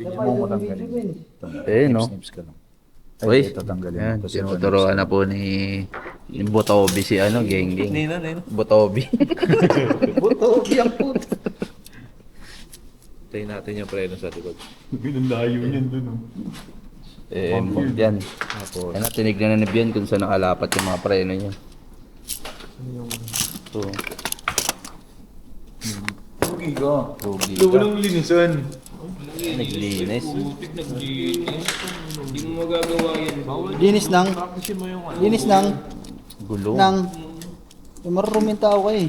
Hindi mo matanggalin. No? Snips ka lang. Uy, Ito tanggalin yan, mo kasi tinuturoan na po ni Botobi si Geng Geng. Nino. Botobi. Botobi ang puto. Tayo natin yung preno sa likod. Layo niyan dun. Yan. Yan na, tinignan na ni Bian kung saan nakalapat yung mga preno niya. So, Rugi ka. rugi ka. Walang linisan. Naglinis. Hindi mo magagawa yan. Linis ng, linis ng, Gulong. maruruming tao ka eh.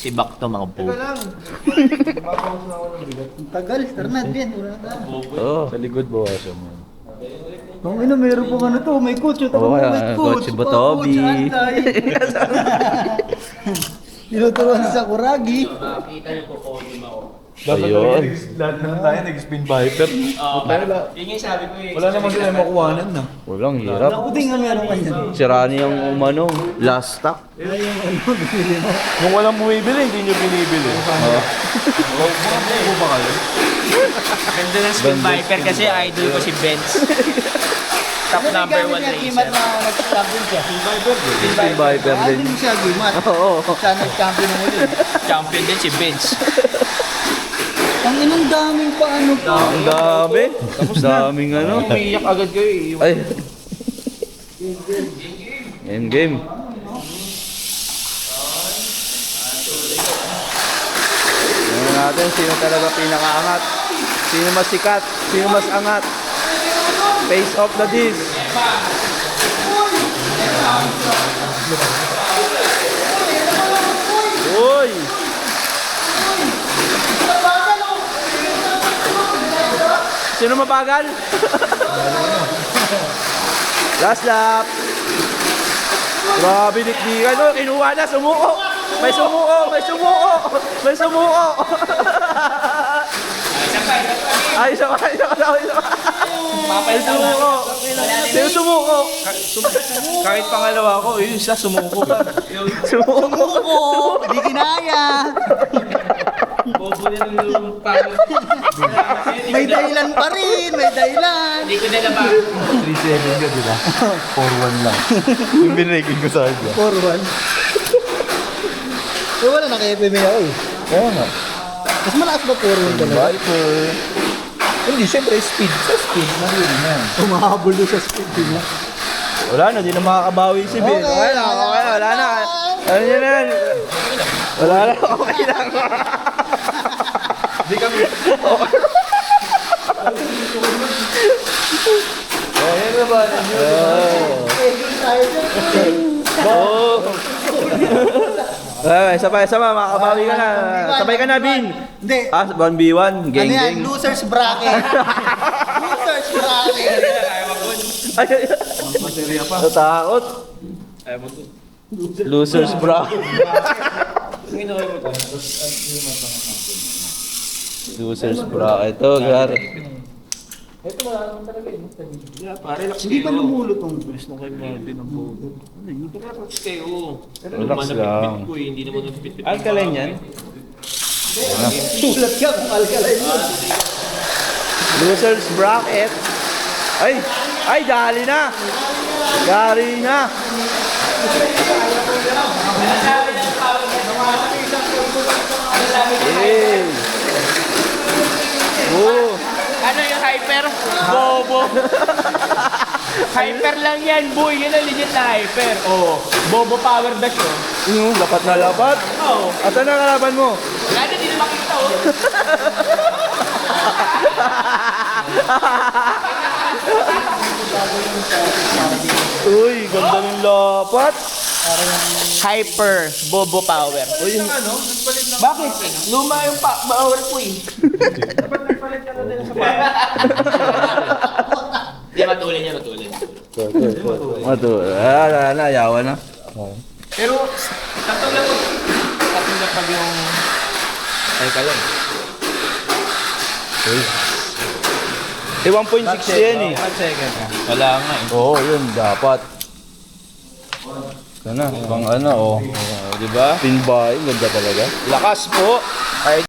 Tibak to mga po. Ang tagal, Ternad yan, wala na. Oh. Sa likod bawasan mo. Kung ino, meron pong ano to, may coach. Ito Oo, may kaya, coach. coach si Botobi. Tinuturuan sa Kuragi. Dapat Ayun. lahat na tayo nag-spin viper. Yun yung sabi ko eh. Wala naman sila makuhanan na. Walang hirap. Ako din nga meron ka dyan. Sira niya yung last stock. Ay, yung ano, bibili mo. Kung walang bumibili, hindi nyo binibili. Ganda ng Spin Viper kasi idol ko si Benz. Top number 1 Gimat racer. na nag-champion siya. Spin Viper Ah, din. din siya, Gimat. Oo. Siya nag-champion ng uli. Champion din si Benz. Ang inang daming paano pa. Ang dami. Daming ano. Umiiyak agad kayo eh. Ay. End game. Tingnan natin sino talaga pinakaangat. Sino mas sikat. Sino mas angat. Face off na this. Uy! Sino mabagal? Last lap. Grabe dikdikan. Oh, kinuha na. Sumuko. May sumuko. May sumuko. May sumuko. Ay, isa pa. May sumuko. Sino sumuko? Kahit pangalawa ko, yun siya sumuko. Sumuko. Oo, di kinaya. Bobo na yung pangalawa. May dahilan pa rin, may dahilan. Hindi ko na naman. 3-7 ka, di ba? 4-1 lang. Yung binigin ko sa akin. 4-1. Eh, wala na kay FMA ako eh. Oo nga. Mas malakas ba 4-1 talaga? Viper. Hindi, syempre speed. Sa speed, marili na yan. Tumahabol doon sa speed nila. Wala na, di na makakabawi si Ben. Okay na, wala na. Ano yun na? Wala na, okay lang. Hindi kami. Ayan na ba? Oo. Sabay, makakabawi ka na. Sabay ka na, Bin. Hindi. 1v1, Ano geng yan? geng. Losers bracket. Losers bracket. Ay, natakot. Losers bro. Losers bro. Ito, gari. Hindi pa lumulot ang Kayo. Relax lang. Hindi naman nagpipit. Alkaline yan. sulat ka kung alkaline yun. Losers bracket. Ay, dali na. Gari na. Hey. Oh. Ano yung hyper? Bobo. Hyper lang yan, boy. Yan ang legit na hyper. Oh, Bobo power dash, oh. Yung lapat na lapat. Oh, Asan ang kalaban mo? wala na, di na makita, oh. Uy, ganda ng lapat. Hyper Bobo power. Uy, Bakit? Luma yung power ko, eh. Di, matulin niya, matulin. wala na, ayawan na. Pero, tatulad pag yung... Ay, kayo. Eh, 1.6 yan eh. Second. Wala nga, eh. Oo, yun, dapat. Ito na, pang ano, oh. Di ba? Pinbay, ganda talaga. Lakas po. Ay,